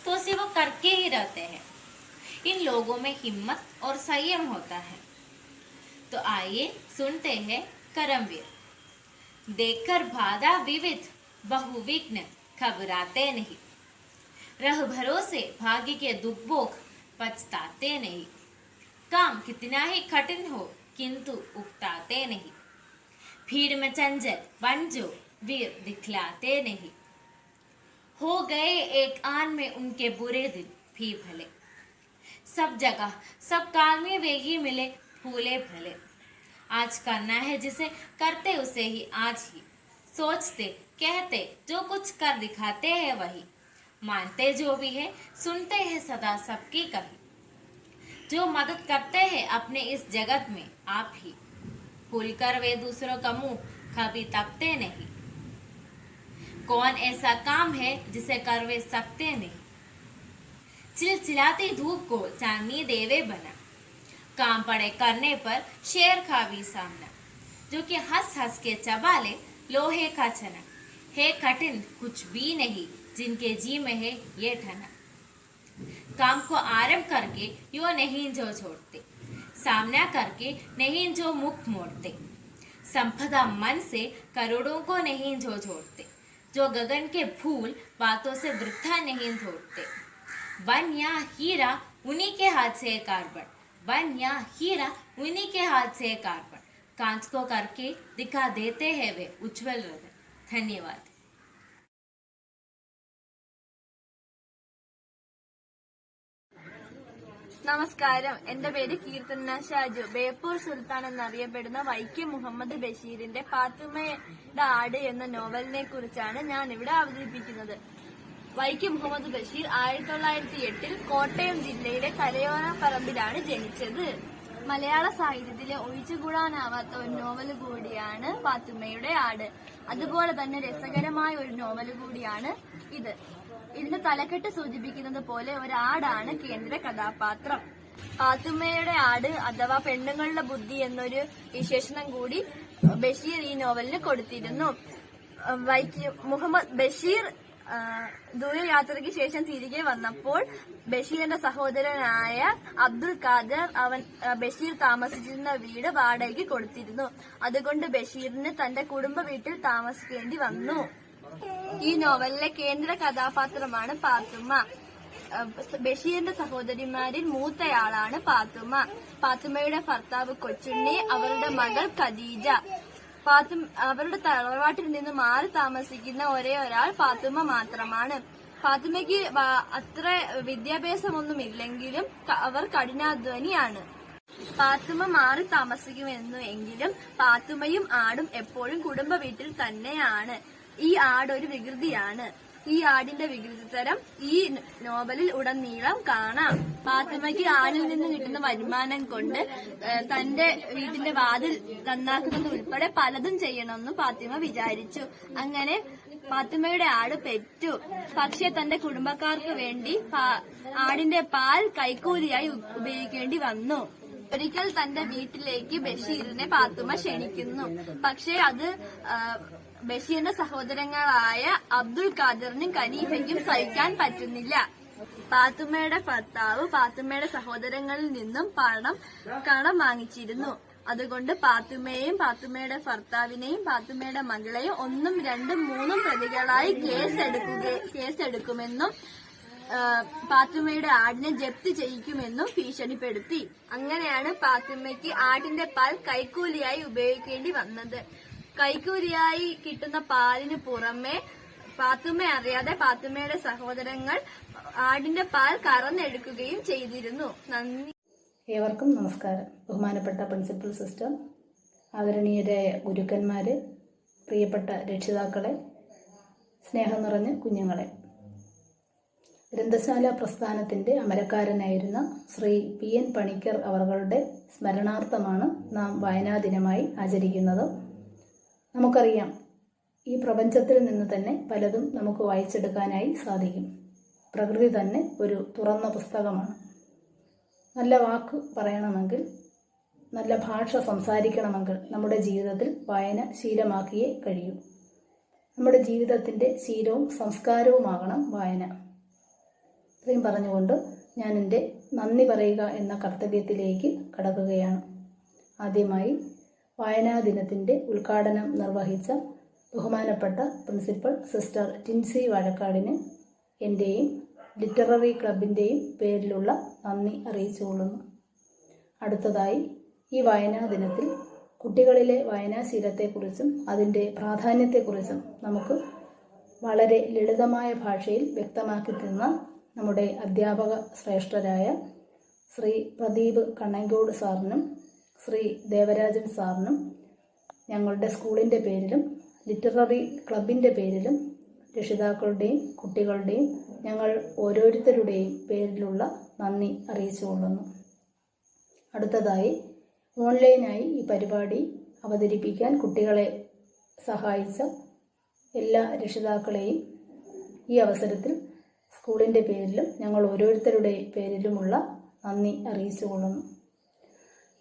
तो उसे वो करके ही रहते हैं। इन लोगों में हिम्मत और संयम होता है। तो आइए सुनते हैं करमवीर। देखकर बाधा विविध बहुविघ्न घबराते नहीं, रह भरोसे भाग्य के दुख भोग पछताते नहीं। काम कितना ही कठिन हो किंतु उकताते नहीं, भीड़ में चंचल बन जो वीर दिखलाते नहीं। हो गए एक आन में उनके बुरे दिन भी भले। सब जगह सब काल में वे ही मिले फूले भले। आज करना है जिसे करते उसे ही आज ही। सोचते कहते जो कुछ कर दिखाते हैं वही। मानते जो भी है सुनते हैं सदा सबकी कही। जो मदद करते हैं अपने इस जगत में आप ही। भूलकर वे दूसरों का मुंह कभी तकते नहीं। कौन ऐसा काम है जिसे कर वे सकते नहीं। चिलचिलाती धूप को चांदनी देवे बना। काम पड़े करने पर शेर का भी सामना। जो कि हंस हंस के चबा ले लोहे का छना। है कठिन कुछ भी नहीं जिनके जी में है ये ठना। काम को आरंभ करके यो नहीं जो छोड़ते। सामना करके नहीं जो मुख मोड़ते। संपदा मन से करोड़ों को नहीं जो छोड़ते। जो गगन के फूल बातों से वृथा नहीं धोते। बन या हीरा उन्हीं के हाथ से कार्बन। बन या हीरा उन्हीं के हाथ से कार्बन। कांच को करके दिखा देते हैं वे उज्जवल रतन। धन्यवाद। നമസ്കാരം, എന്റെ പേര് കീർത്തന ഷാജു. ബേപ്പൂർ സുൽത്താൻ എന്നറിയപ്പെടുന്ന വൈക്കം മുഹമ്മദ് ബഷീറിന്റെ പാത്തുമ്മയുടെ ആട് എന്ന നോവലിനെ കുറിച്ചാണ് ഞാൻ ഇവിടെ അവതരിപ്പിക്കുന്നത്. വൈക്കം മുഹമ്മദ് ബഷീർ 1908 കോട്ടയം ജില്ലയിലെ കരയോര പറമ്പിലാണ് ജനിച്ചത്. മലയാള സാഹിത്യത്തിലെ ഒഴിച്ചുകൂടാനാവാത്ത ഒരു നോവൽ കൂടിയാണ് പാത്തുമ്മയുടെ ആട്. അതുപോലെ തന്നെ രസകരമായ ഒരു നോവൽ കൂടിയാണ് ഇത്. ഇതിന്റെ തലക്കെട്ട് സൂചിപ്പിക്കുന്നത് പോലെ ഒരാടാണ് കേന്ദ്ര കഥാപാത്രം. പാത്തുമ്മയുടെ ആട് അഥവാ പെണ്ണുങ്ങളുടെ ബുദ്ധി എന്നൊരു വിശേഷണം കൂടി ബഷീർ ഈ നോവലിന് കൊടുത്തിരുന്നു. മുഹമ്മദ് ബഷീർ ദൂരയാത്രയ്ക്ക് ശേഷം തിരികെ വന്നപ്പോൾ ബഷീറിന്റെ സഹോദരനായ അബ്ദുൽ ഖാദർ ബഷീർ താമസിച്ചിരുന്ന വീട് വാടകയ്ക്ക് കൊടുത്തിരുന്നു. അതുകൊണ്ട് ബഷീറിന് തന്റെ കുടുംബ വീട്ടിൽ താമസിക്കേണ്ടി വന്നു. ഈ നോവലിലെ കേന്ദ്ര കഥാപാത്രമാണ് പാത്തുമ്മ. ബഷീറിന്റെ സഹോദരിമാരിൽ മൂത്തയാളാണ് പാത്തുമ്മ. പാത്തുമ്മയുടെ ഭർത്താവ് കൊച്ചുണ്ണി, അവരുടെ മകൾ ഖദീജ. അവരുടെ തറവാട്ടിൽ നിന്ന് മാറി താമസിക്കുന്ന ഒരേ ഒരാൾ പാത്തുമ്മ മാത്രമാണ്. പാത്തുമ്മയ്ക്ക് അത്ര വിദ്യാഭ്യാസമൊന്നുമില്ലെങ്കിലും അവർ കഠിനാധ്വാനിയാണ്. പാത്തുമ്മ മാറി താമസിക്കുമെന്നു എങ്കിലും പാത്തുമ്മയും ആടും എപ്പോഴും കുടുംബ വീട്ടിൽ തന്നെയാണ്. ഈ ആട് ഒരു വികൃതിയാണ്. ഈ ആടിന്റെ വികൃതിതരം ഈ നോവലിൽ ഉടനീളം കാണാം. പാത്തുമ്മയ്ക്ക് ആടിൽ നിന്ന് കിട്ടുന്ന വരുമാനം കൊണ്ട് തന്റെ വീട്ടിന്റെ വാതിൽ നന്നാക്കുന്നത് ഉൾപ്പെടെ പലതും ചെയ്യണമെന്ന് പാത്തുമ്മ വിചാരിച്ചു. അങ്ങനെ പാത്തുമ്മയുടെ ആട് പെറ്റു. പക്ഷെ തന്റെ കുടുംബക്കാർക്ക് വേണ്ടി ആടിന്റെ പാൽ കൈക്കൂലിയായി ഉപയോഗിക്കേണ്ടി വന്നു. ഒരിക്കൽ തന്റെ വീട്ടിലേക്ക് ബഷീറിനെ പാത്തുമ്മ ക്ഷണിക്കുന്നു. പക്ഷെ അത് ബഷീറിന്റെ സഹോദരങ്ങളായ അബ്ദുൽ ഖാദറിനും ഖനീഫയ്ക്കും സഹിക്കാൻ പറ്റുന്നില്ല. പാത്തുമ്മയുടെ ഭർത്താവ് പാത്തുമ്മയുടെ സഹോദരങ്ങളിൽ നിന്നും കടം വാങ്ങിച്ചിരുന്നു. അതുകൊണ്ട് പാത്തുമ്മയെയും പാത്തുമ്മയുടെ ഭർത്താവിനെയും പാത്തുമ്മയുടെ മകളെയും 1, 2, 3 പ്രതികളായി കേസെടുക്കുമെന്നും പാത്തുമ്മയുടെ ആടിനെ ജപ്തി ചെയ്യിക്കുമെന്നും ഭീഷണിപ്പെടുത്തി. അങ്ങനെയാണ് പാത്തുമ്മയ്ക്ക് ആടിന്റെ പാൽ കൈക്കൂലിയായി ഉപയോഗിക്കേണ്ടി വന്നത്. കൈക്കൂലിയായി കിട്ടുന്ന പാലിന് പുറമെ പാത്തുമ്മ അറിയാതെ പാത്തുമ്മയുടെ സഹോദരങ്ങൾ ആടിന്റെ പാൽ കറന്നെടുക്കുകയും ചെയ്തിരുന്നു. നന്ദി. ഏവർക്കും നമസ്കാരം. ബഹുമാനപ്പെട്ട പ്രിൻസിപ്പൽ സിസ്റ്റർ, ആദരണീയരായ ഗുരുക്കന്മാരെ, പ്രിയപ്പെട്ട രക്ഷിതാക്കളെ, സ്നേഹം നിറഞ്ഞ കുഞ്ഞുങ്ങളെ, ഗ്രന്ഥശാല പ്രസ്ഥാനത്തിൻ്റെ അമരക്കാരനായിരുന്ന ശ്രീ PN പണിക്കർ അവരുടെ സ്മരണാർത്ഥമാണ് നാം വായനാ ദിനമായി ആചരിക്കുന്നത്. നമുക്കറിയാം, ഈ പ്രപഞ്ചത്തിൽ നിന്ന് തന്നെ പലതും നമുക്ക് വായിച്ചെടുക്കാനായി സാധിക്കും. പ്രകൃതി തന്നെ ഒരു തുറന്ന പുസ്തകമാണ്. നല്ല വാക്ക് പറയണമെങ്കിൽ, നല്ല ഭാഷ സംസാരിക്കണമെങ്കിൽ നമ്മുടെ ജീവിതത്തിൽ വായന ശീലമാക്കിയേ കഴിയൂ. നമ്മുടെ ജീവിതത്തിൻ്റെ ശീലവും സംസ്കാരവുമാകണം വായന. ഇത്രയും പറഞ്ഞുകൊണ്ട് ഞാൻ എൻ്റെ നന്ദി പറയുക എന്ന കർത്തവ്യത്തിലേക്ക് കടക്കുകയാണ്. ആദ്യമായി വായനാ ദിനത്തിൻ്റെ ഉദ്ഘാടനം നിർവഹിച്ച ബഹുമാനപ്പെട്ട പ്രിൻസിപ്പൽ സിസ്റ്റർ ടിൻസി വാഴക്കാടിന് എൻ്റെയും ലിറ്റററി ക്ലബിൻ്റെയും പേരിലുള്ള നന്ദി അറിയിച്ചുകൊള്ളുന്നു. അടുത്തതായി ഈ വായനാ ദിനത്തിൽ കുട്ടികളിലെ വായനാശീലത്തെക്കുറിച്ചും അതിൻ്റെ പ്രാധാന്യത്തെക്കുറിച്ചും നമുക്ക് വളരെ ലളിതമായ ഭാഷയിൽ വ്യക്തമാക്കി തന്ന നമ്മുടെ അധ്യാപക ശ്രേഷ്ഠരായ ശ്രീ പ്രദീപ് കണ്ണങ്കോട് സാറിനും ശ്രീ ദേവരാജൻ സാറിനും ഞങ്ങളുടെ സ്കൂളിൻ്റെ പേരിലും ലിറ്റററി ക്ലബിൻ്റെ പേരിലും രക്ഷിതാക്കളുടെയും കുട്ടികളുടെയും ഞങ്ങൾ ഓരോരുത്തരുടെയും പേരിലുള്ള നന്ദി അറിയിച്ചുകൊള്ളുന്നു. അടുത്തതായി ഓൺലൈനായി ഈ പരിപാടി അവതരിപ്പിക്കാൻ കുട്ടികളെ സഹായിച്ച എല്ലാ രക്ഷിതാക്കളെയും ഈ അവസരത്തിൽ സ്കൂളിൻ്റെ പേരിലും ഞങ്ങൾ ഓരോരുത്തരുടെ പേരിലുമുള്ള നന്ദി അറിയിച്ചുകൊള്ളുന്നു.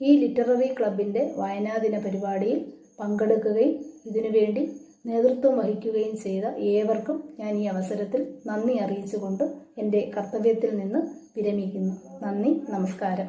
ഈ ലിറ്റററി ക്ലബിൻ്റെ വായനാദിന പരിപാടിയിൽ പങ്കെടുക്കുകയും ഇതിനുവേണ്ടി നേതൃത്വം വഹിക്കുകയും ചെയ്ത ഏവർക്കും ഞാൻ ഈ അവസരത്തിൽ നന്ദി അറിയിച്ചുകൊണ്ട് എൻ്റെ കർത്തവ്യത്തിൽ നിന്ന് വിരമിക്കുന്നു. നന്ദി, നമസ്കാരം.